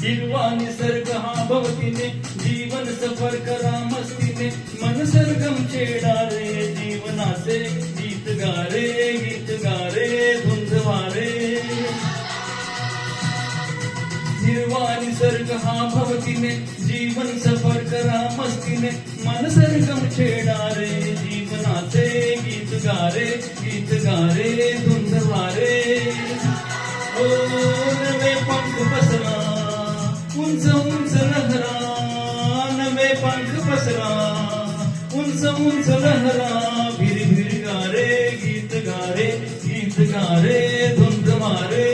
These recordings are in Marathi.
हिरवा निसर्ग हा भवतीने जीवन सफर करा मस्तीने मन सरगम छेडा रे जीवनाचे गीत गारे धुंद वारे हिरवा निसर्ग हा भवतीने जीवन सफर करा मस्तीने मन सरगम छेडा रे जीवनाचे गीत गारे धुंद वारे ओ नवे पंख पसरा उंच उंच लहरा नवे पंख पसरा उंच लहरा भिर गारे गीत गारे धुंद मारे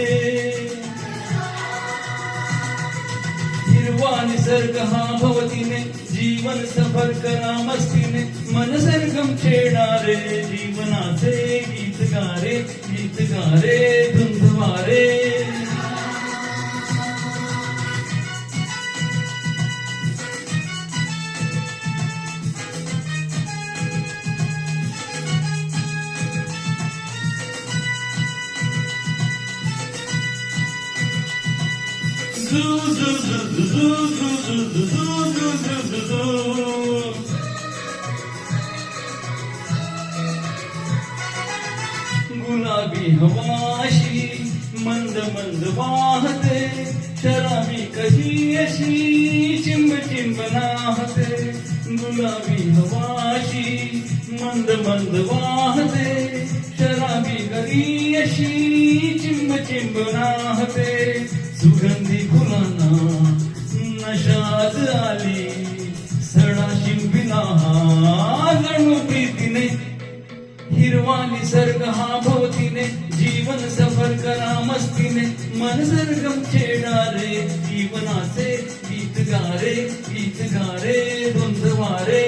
हिरवा निसर्ग हा भवतीने जीवन सफर करा मस्तीने मन सरगम छेडा रे जीवनाचे गीत गारे धुंद मारे गुलाबी हवाशी मंद मंद वाहते शराबी कशी अशी चिंब नाहते गुलाबी हवाशी मंद मंद वाहते शराबी कशी अशी चिंब नाहते सुगंधी फुलांना नशाच आली सडा शिंपिला जणू प्रीतीने हिरवा निसर्ग हा भवतीने जीवन सफर करा मस्तीने मन सरगम छेडा रे जीवनाचे गीत गारे धुंद वारे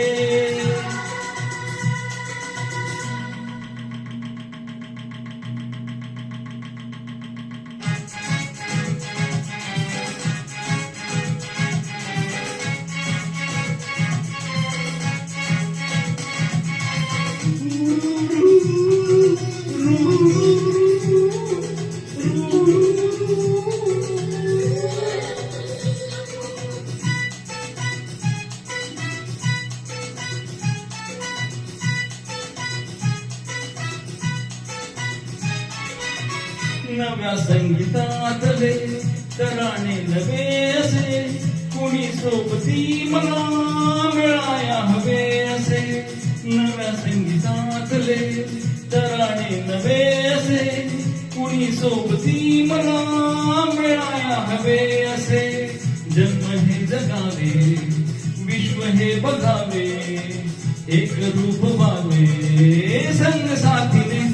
नव्या संगीतातले तराणे नवे असे कुणी सोबती मला मिळाया हवे असे नव्या संगीतातले तराणे नवे असे कुणी सोबती मला मिळाया हवे असे जन्म हे जगावे विश्व हे बघावे एक रूप व्हावे संग साथीने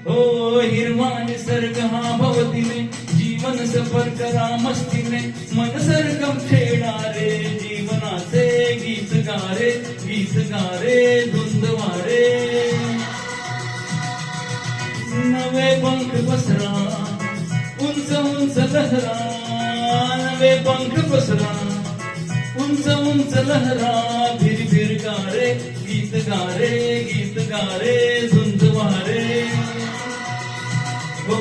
ओ हिरवा निसर्ग हा भवतीने जीवन सफर करा मस्तीने मन सरगम छेडा रे जीवनाचे गीत गारे धुंद वारे नवे पंख पसरा उंच लहरा नवे पंख पसरा उंच लहरा भिर गारे गीत गारे धुंद वारे ओ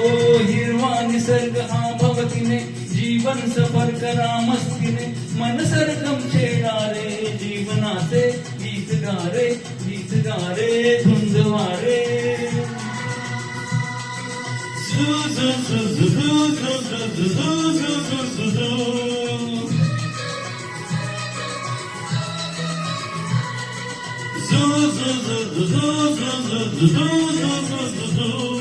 हिरवा निसर्ग हा भवतीने जीवन सफर करा मस्तीने मन सरगम छेडा रे जीवनाचे गीत गारे धुंद वारे Zoo.